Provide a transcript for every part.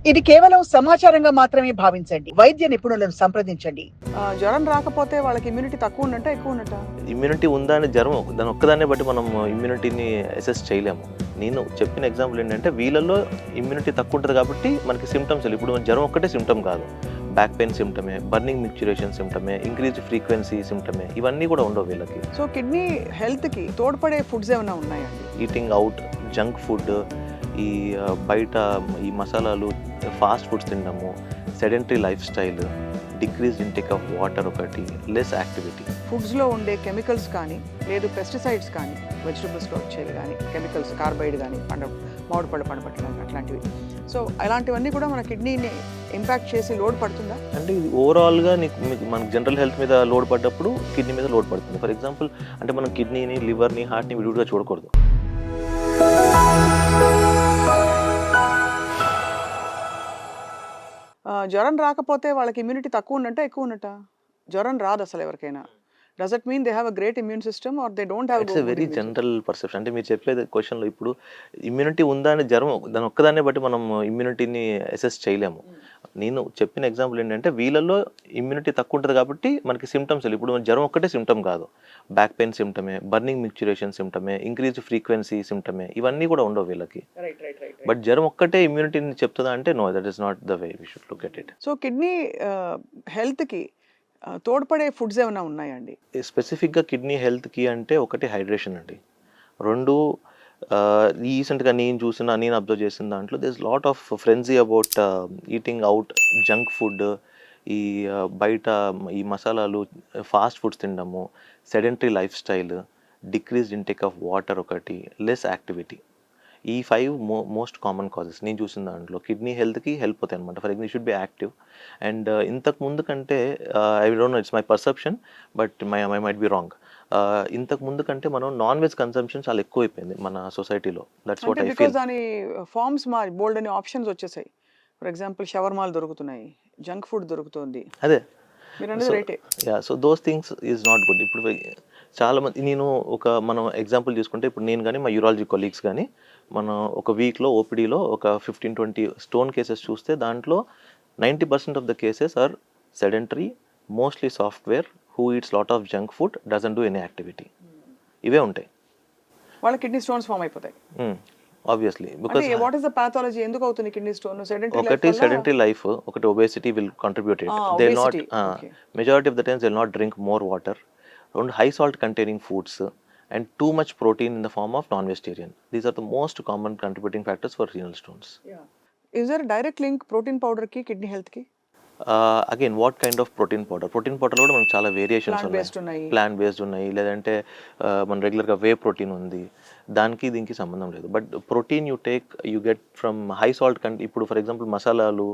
ఇది కేవలం సమాచారంగా మాత్రమే భావించండి. వైద్య నిపుణులను సంప్రదించండి. జ్వరం రాకపోతే వాళ్ళకి ఇమ్యూనిటీ తక్కువ ఉన్నట్ట ఎక్కువ ఉన్నట్ట? ఇమ్యూనిటీ ఉందా అని జ్వరం దాని ఒక్కదాన్నే బట్టి మనం ఇమ్యూనిటీని అసెస్ చేయలేము. నేను చెప్పిన ఎగ్జాంపుల్ ఏంటంటే వీళ్ళల్లో ఇమ్యూనిటీ తక్కువ ఉంటుంది కాబట్టి మనకి సిమ్టమ్స్ ఇప్పుడు జ్వరం ఒక్కటే సిమ్టమ్ కాదు. బ్యాక్ పెయిన్ సిమ్టమే, బర్నింగ్ మిక్చురేషన్ సిమ్టమే, ఇంక్రీజ్ ఫ్రీక్వెన్సీ సిమ్టమే, ఇవన్నీ కూడా ఉండవు వీళ్ళకి. సో కిడ్నీ హెల్త్కి తోడ్పడే ఫుడ్స్ ఏమైనా ఉన్నాయండి? ఈటింగ్ అవుట్, జంక్ ఫుడ్, ఈ బయట ఈ మసాలాలు, ఫాస్ట్ ఫుడ్స్ తినడము, sedentary life style, decrease intake of water ఒకటి, లెస్ యాక్టివిటీ. ఫుడ్స్లో ఉండే కెమికల్స్ కానీ లేదు పెస్టిసైడ్స్ కానీ వెజిటబుల్స్లో వచ్చేవి కానీ కెమికల్స్ కార్బైడ్ కానీ మామిడి పళ్ళు పండపట్టడం అట్లాంటివి. సో అలాంటివన్నీ కూడా మన కిడ్నీని ఇంపాక్ట్ చేసి లోడ్ పడుతుందా? అంటే ఇది ఓవరాల్గా మనకి జనరల్ హెల్త్ మీద లోడ్ పడ్డప్పుడు కిడ్నీ మీద లోడ్ పడుతుంది. ఫర్ ఎగ్జాంపుల్ అంటే మనం కిడ్నీని, లివర్ని, హార్ట్ని విడివిడిగా చూడకూడదు. జ్వరం రాకపోతే వాళ్ళకి ఇమ్యూనిటీ తక్కువ ఉన్నట్ట ఎక్కువ ఉన్నట్ట? జ్వరం రాదు అసలు ఎవరికైనా. Does it mean they have a great immune system or they don't have? It's a very general perception. అంటే మీరు చెప్పేది క్వశ్చన్లో ఇప్పుడు ఇమ్యూనిటీ ఉందా అని జ్వరం దాని ఒక్కదాన్నే బట్టి మనం ఇమ్యూనిటీని అసెస్ చేయలేము. నేను చెప్పిన ఎగ్జాంపుల్ ఏంటంటే వీళ్ళల్లో ఇమ్యూనిటీ తక్కువ ఉంటుంది కాబట్టి మనకి సిమ్టమ్స్ ఇప్పుడు జ్వరం ఒక్కటే సిమ్టమ్ కాదు. బ్యాక్ పెయిన్ సిమ్టమే, బర్నింగ్ మిక్చురేషన్ సిమ్టమే, ఇంక్రీజ్ ఫ్రీక్వెన్సీ సిమ్టమే, ఇవన్నీ కూడా ఉండవు వీళ్ళకి. బట్ జ్వరం ఒక్కటే ఇమ్యూనిటీని చెప్తుందా అంటే no, that is not the way we should look at it. So kidney హెల్త్కి తోడ్పడే ఫుడ్స్ ఏమైనా ఉన్నాయండి? స్పెసిఫిక్గా కిడ్నీ హెల్త్కి అంటే ఒకటి హైడ్రేషన్ అండి. రెండు రీసెంట్గా నేను అబ్జర్వ్ చేసిన దాంట్లో this lot of frenzy about eating out, junk food, ఈ బయట ఈ మసాలాలు, ఫాస్ట్ ఫుడ్స్ తినడము, sedentary life style, decrease intake of water ఒకటి, లెస్ యాక్టివిటీ. ఈ 5 మోస్ట్ కామన్ కాజెస్ నేను చూసిన దాంట్లో కిడ్నీ హెల్త్కి హెల్ప్ అవుతాయి అనమాట. For example should be active. And ఇంతకు ముందు కంటే I don't know, it's my perception but I might be wrong. ఇంతకు ముందు కంటే మనం నాన్ వెజ్ కన్సంప్షన్ చాలా ఎక్కువైపోయింది మన సొసైటీలో. That's what I feel. దాని ఫార్మ్స్ బోల్డ్ అనే ఆప్షన్స్ వచ్చేసాయి. ఫర్ ఎగ్జాంపుల్ షవర్మాలు దొరుకుతున్నాయి, జంక్ ఫుడ్ దొరుకుతుంది. అదే మీరు అనేది రైటే. So those things is not good. ఇప్పుడు చాలామంది మనం ఎగ్జాంపుల్ తీసుకుంటే ఇప్పుడు నేను కానీ మా యూరాలజీ కొలీగ్స్ కానీ మనం ఒక వీక్లో ఓపీడీలో ఒక 15-20 స్టోన్ కేసెస్ చూస్తే దాంట్లో 90% of the cases are sedentary, mostly software, who eats lot of junk food, doesn't do any activity. ఇవే ఉంటాయి. వాళ్ళ కిడ్నీ స్టోన్స్ ఫామ్ అయిపోతాయి. Obviously because what is the pathology? ఎందుకు అవుతుంది కిడ్నీ స్టోన్? ఒకటి సెడెంటరీ లైఫ్, ఒకటి obesity will contribute it. They not majority of the times they not drink more water, and high salt containing foods, and too much protein in the form of non-vegetarian. These are the most common contributing factors for renal stones. Is there a direct link protein powder ki kidney health ki? Again, what kind of protein powder? Protein powder lo మనకు చాలా variations ఉన్నాయి. Plant based ఉన్నాయి, లేదంటే మన రెగ్యులర్గా whey protein ఉంది. దానికి దీనికి సంబంధం లేదు. But protein you get from high salt ఇప్పుడు ఫర్ ఎగ్జాంపుల్ మసాలాలు,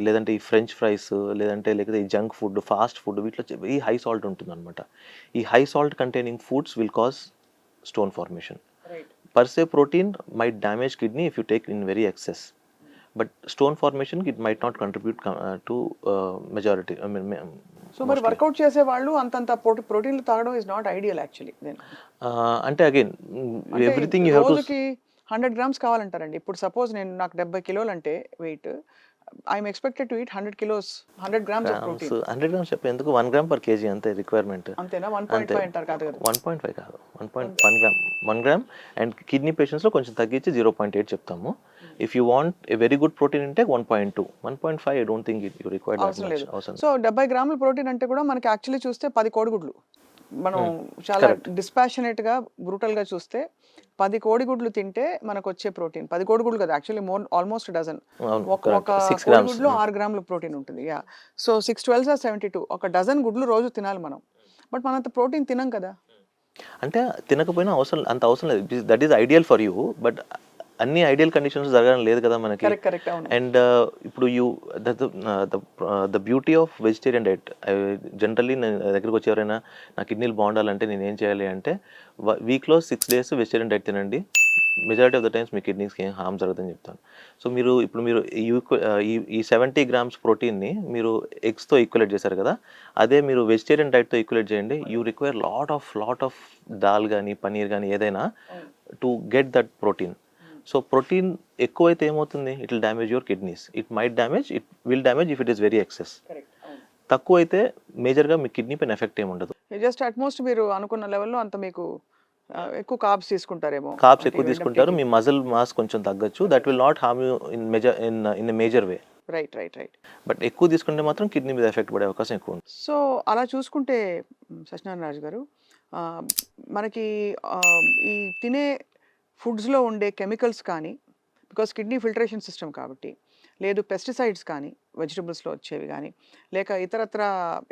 లేదంటే ఈ ఫ్రెంచ్ ఫ్రైస్, లేకపోతే ఈ జంక్ ఫుడ్, ఫాస్ట్ ఫుడ్, వీటిలో వెరీ హై సాల్ట్ ఉంటుంది అనమాట. ఈ high salt containing foods will cause stone formation. Per say protein might damage kidney if you take in very excess. But stone formation it might not contribute to majority. So మరి work out చేసే వాళ్ళు అంతంత ప్రోటీన్లు తాగడం is not ideal actually. అంటే again everything you have to. రోజుకి 100 grams కావాలంటారండి. ఇప్పుడు suppose నాకు 70 కిలోలు అంటే weight, I'm expected to eat 100 kilos, 100 grams of protein. 100 grams చెప్పే ఎందుకు 1 gram per kg అంతే రిక్వైర్మెంట్. అంతేనా? 1.5 అంటారు కాదు కదా? 1.5 కాదు, 1.1 gram. 1 gram అండ్ కిడ్నీ పేషెంట్స్లో కొంచెం తగ్గించి 0.8 చెప్తాము. If you want a very good protein intake 1.2, 1.5 I don't think you required that much. అవసరం. సో 70 grams ప్రోటీన్ అంటే కూడా మనకి యాక్చువల్లీ చూస్తే 10 కోడిగుడ్లు. మనం చాలా డిస్పాషనేట్గా బ్రూటల్గా చూస్తే 10 కోడిగుడ్లు తింటే మనకు వచ్చే ప్రోటీన్ 10 కోడిగుడ్లు కదా, యాక్చువల్లీ ఆల్మోస్ట్ డజన్. ఒక కోడిగుడ్లో 6 grams ప్రోటీన్ ఉంటుంది. సో 6 12 72, ఒక డజన్ గుడ్లు రోజు తినాలి మనం. బట్ మనం అంత ప్రోటీన్ తినం కదా. అంటే తినకపోయినా అంత అవసరం లేదు. That is ideal for you. But అన్ని ఐడియల్ కండిషన్స్ జరగడం లేదు కదా మనకి. అండ్ ఇప్పుడు the beauty of vegetarian diet, generally నేను దగ్గరికి వచ్చి ఎవరైనా నా కిడ్నీలు బాగుండాలంటే నేను ఏం చేయాలి అంటే వీక్లో 6 days వెజిటేరియన్ డైట్ తినండి. మెజారిటీ ఆఫ్ ద టైమ్స్ మీ కిడ్నీస్కి ఏం హార్మ్ జరుగుతుందని చెప్తాను. సో మీరు ఈ 70 grams ప్రోటీన్ని మీరు ఎగ్స్తో ఈక్వలేట్ చేశారు కదా, అదే మీరు వెజిటేరియన్ డైట్తో ఈక్వలేట్ చేయండి. You require lot of dal కానీ పనీర్ కానీ ఏదైనా to get that protein. So protein ఎక్కువైతే ఏమవుతుంది, it will damage your kidneys. It might damage, it will damage if it is very excess. తక్కువ అయితే మేజర్గా మీ కిడ్నీ పైన ఎఫెక్ట్ ఏమి ఉండదు. జస్ట్ అట్మోస్ట్ మీరు అనుకున్న లెవెల్లో అంత మీకు ఎక్కువ కార్బ్స్ తీసుకుంటారేమో. కార్బ్స్ ఎక్కువ తీసుకుంటారు, మీ మజిల్ మాస్ కొంచెం తగ్గచ్చు. That will not harm you in major way. Right right right. But ఎక్కువ తీసుకుంటే మాత్రం కిడ్నీ మీద ఎఫెక్ట్ పడే అవకాశం ఎక్కువ ఉంది. సో అలా చూసుకుంటే సత్యనారాయణ రాజు గారు, మనకి ఈ తినే ఫుడ్స్లో ఉండే కెమికల్స్ కానీ, బికాస్ కిడ్నీ ఫిల్టరేషన్ సిస్టమ్ కాబట్టి, లేదు పెస్టిసైడ్స్ కానీ వెజిటబుల్స్లో వచ్చేవి కానీ, లేక ఇతరత్ర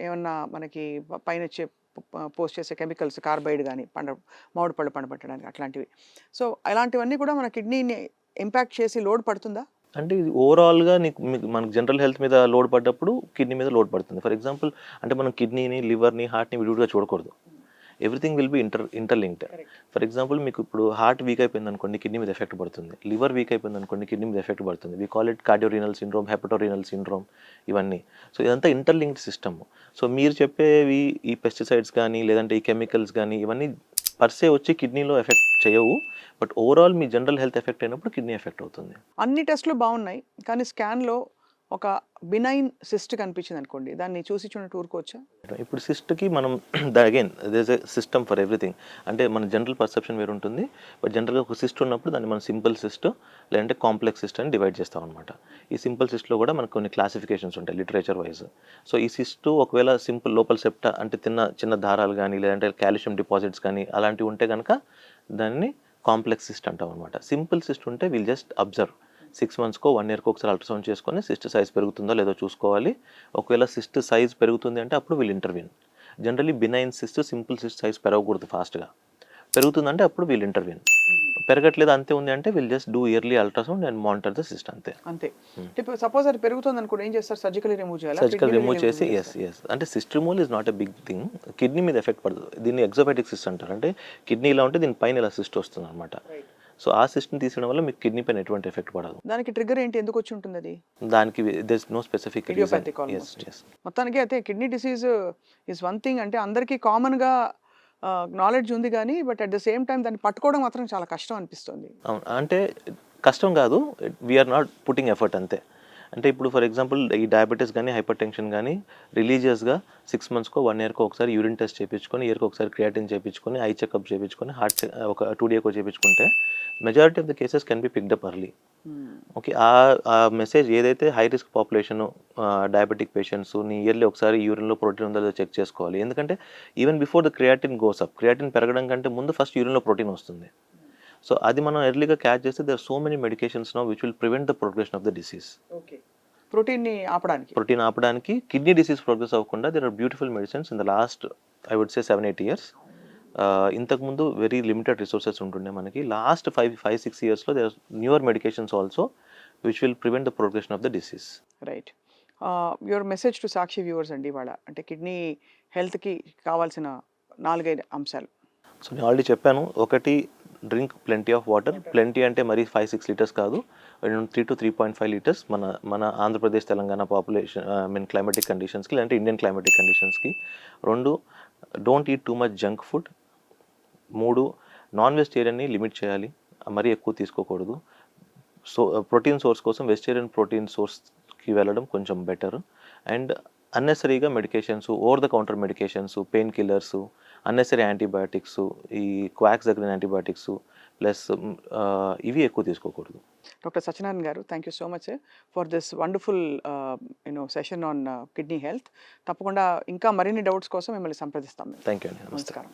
ఏమన్నా మనకి పైన వచ్చే పోస్ట్ చేసే కెమికల్స్, కార్బైడ్ కానీ, మామిడి పళ్ళు పండబెట్టడానికి అట్లాంటివి. సో అలాంటివన్నీ కూడా మన కిడ్నీని ఇంపాక్ట్ చేసి లోడ్ పడుతుందా? అంటే ఇది ఓవరాల్గా మనకు జనరల్ హెల్త్ మీద లోడ్ పడ్డప్పుడు కిడ్నీ మీద లోడ్ పడుతుంది. ఫర్ ఎగ్జాంపుల్, అంటే మనం కిడ్నీని, లివర్ని, హార్ట్ని విడివిడిగా చూడకూడదు. Everything will be interlinked. For example, మీకు ఇప్పుడు హార్ట్ వీక్ అయిపోయింది అనుకోండి, కిడ్నీ మీద ఎఫెక్ట్ పడుతుంది. లివర్ వీక్ అయిపోయింది అనుకోండి, కిడ్నీ మీద ఎఫెక్ట్ పడుతుంది. We call it cardiorenal syndrome, hepatorenal syndrome, ఇవన్నీ. సో ఇదంతా ఇంటర్లింక్డ్ సిస్టమ్. సో మీరు చెప్పేవి ఈ పెస్టిసైడ్స్ కానీ, లేదంటే ఈ కెమికల్స్ కానీ, ఇవన్నీ పర్సే వచ్చి కిడ్నీలో ఎఫెక్ట్ చేయవు. But overall me general health effect అయినప్పుడు కిడ్నీ ఎఫెక్ట్ అవుతుంది. అన్ని టెస్టులు బాగున్నాయి, కానీ స్కాన్లో ఒక బినైన్ సిస్ట్ కనిపించింది అనుకోండి, దాన్ని చూసి చూడటం ఊరుకోవచ్చా? ఇప్పుడు సిస్ట్కి మనం again there a system for everything. అంటే మన జనరల్ పర్సెప్షన్ వేరు ఉంటుంది. బట్ జనరల్గా ఒక సిస్ట్ ఉన్నప్పుడు దాన్ని మనం సింపుల్ సిస్ట్ లేదంటే కాంప్లెక్స్ సిస్ట్ అని డివైడ్ చేస్తాం అనమాట. ఈ సింపుల్ సిస్ట్లో కూడా మనకు కొన్ని క్లాసిఫికేషన్స్ ఉంటాయి లిటరేచర్ వైజ్. సో ఈ సిస్ట్ ఒకవేళ సింపుల్ లోపల సెప్టా అంటే చిన్న దారాలు కానీ, లేదంటే కాల్షియం డిపాజిట్స్ కానీ అలాంటివి ఉంటే కనుక దాన్ని కాంప్లెక్స్ సిస్ట్ అంటాం అనమాట. సింపుల్ సిస్ట్ ఉంటే విల్ జస్ట్ అబ్జర్వ్ 6 monthsకో 1 yearకో ఒకసారి అల్ట్రాసౌండ్ చేసుకొని సిస్ట్ సైజ్ పెరుగుతుందో లేదో చూసుకోవాలి. ఒకవేళ సిస్ట్ సైజ్ పెరుగుతుంది అంటే అప్పుడు will intervene. Generally benign cyst, simple cyst size పెరగకూడదు, ఫాస్ట్గా పెరుగుతుందంటే అప్పుడు విల్ ఇంటర్వ్యూన్. పెరగట్లేదు అంతే ఉంది అంటే will just do yearly ultrasound and monitor the cyst అంతే. అంతే. ఇప్పుడు సపోజ్ అది పెరుగుతుంది అనుకోండి, ఏం చేస్తారు? సర్జికల్ రిమూవ్ చేయాలి. సర్జికల్ రిమూవ్ చేసి ఎస్ అంటే cyst removal is not a big thing. Kidney మీద ఎఫెక్ట్ పడుతుంది. దీన్ని ఎగ్జోపాటిక్ సిస్ట్ అంటారు. అంటే కిడ్నీ ఇలా ఉంటే దీని పైన ఇలా సిస్ట్ వస్తుంది అనమాట. సో ఆ సిస్టమ్ తీసేయడం వల్ల మీకు కిడ్నీ పైన ఎటువంటి ఎఫెక్ట్ పడదు. దానికి ట్రిగ్గర్ ఏంటి, ఎందుకు వచ్చి ఉంటుంది అది? దానికి there is no specific reason. మొత్తానికి అయితే kidney disease is one thing, అంటే అందరికీ కామన్గా నాలెడ్జ్ ఉంది కానీ, but at the same time దాన్ని పట్టుకోవడం మాత్రం చాలా కష్టం అనిపిస్తుంది. అవును, అంటే కష్టం కాదు, వీఆర్ నాట్ పుట్టింగ్ ఎఫర్ట్ అంతే. అంటే ఇప్పుడు ఫర్ ఎగ్జాంపుల్ ఈ డయాబెటీస్ కానీ, హైపర్ టెన్షన్ కానీ రిలీజియస్గా 6 monthsకో 1 yearకో ఒకసారి యూరిన్ టెస్ట్ చేయించుకొని, ఇయర్కి ఒకసారి క్రియాటిన్ చేయించుకొని, ఐ చెకప్ చేయించుకొని, హార్ట్ ఒక 2 daysకో చేయించుకుంటే majority of the cases can be picked up early. Okay, ఆ మెసేజ్ ఏదైతే హై రిస్క్ పాపులేషన్ డయాబెటిక్ పేషెంట్స్ని ఇయర్లీ ఒకసారి యూరిన్లో ప్రోటీన్ ఉందో చెక్ చేసుకోవాలి. ఎందుకంటే even before the creatinine goes up, creatinine పెరగడం కంటే ముందు ఫస్ట్ యూరిన్లో ప్రోటీన్ వస్తుంది. సో అది మనం ఎర్లీగా క్యాచ్ చేస్తే there are so many medications now which will prevent the progression of the disease. Protein ఆపడానికి కిడ్నీ డిసీజ్ ప్రోగ్రెస్ అవ్వకుండా there are beautiful medicines in the last I would say 7-8 years. ఇంతకుముందు very limited resources ఉంటుండే మనకి. Last 5-6 yearsలో there are newer medications also which will prevent the progression of the disease. Right. Your message to Sakshi viewers అండి ఇవాళ, అంటే kidney హెల్త్కి కావాల్సిన 4-5 అంశాలు. సో నేను ఆల్రెడీ చెప్పాను. ఒకటి, drink plenty of water. Plenty అంటే మరీ 5-6 liters కాదు, 3 to 3.5 liters మన ఆంధ్రప్రదేశ్, తెలంగాణ పాపులేషన్ క్లైమాటిక్ కండిషన్స్కి, లేదంటే ఇండియన్ క్లైమాటిక్ కండిషన్స్కి. 2, don't eat too much junk food. 3, non వెజిటేరియన్ని లిమిట్ చేయాలి, మరీ ఎక్కువ తీసుకోకూడదు. సో ప్రోటీన్ సోర్స్ కోసం వెజిటేరియన్ ప్రోటీన్ సోర్స్కి వెళ్ళడం కొంచెం better. And unnecessarily medications, over the counter medications, pain killers, unnecessary antibiotics, ఈ క్వాక్స్ దగ్గర యాంటీబయాటిక్స్ ప్లస్ ఇవి ఎక్కువ తీసుకోకూడదు. డాక్టర్ సత్యనారాయణ గారు, thank you so much for this wonderful session on kidney health. తప్పకుండా ఇంకా మరిన్ని డౌట్స్ కోసం మిమ్మల్ని సంప్రదిస్తాం. థ్యాంక్ యూ అండి. నమస్కారం.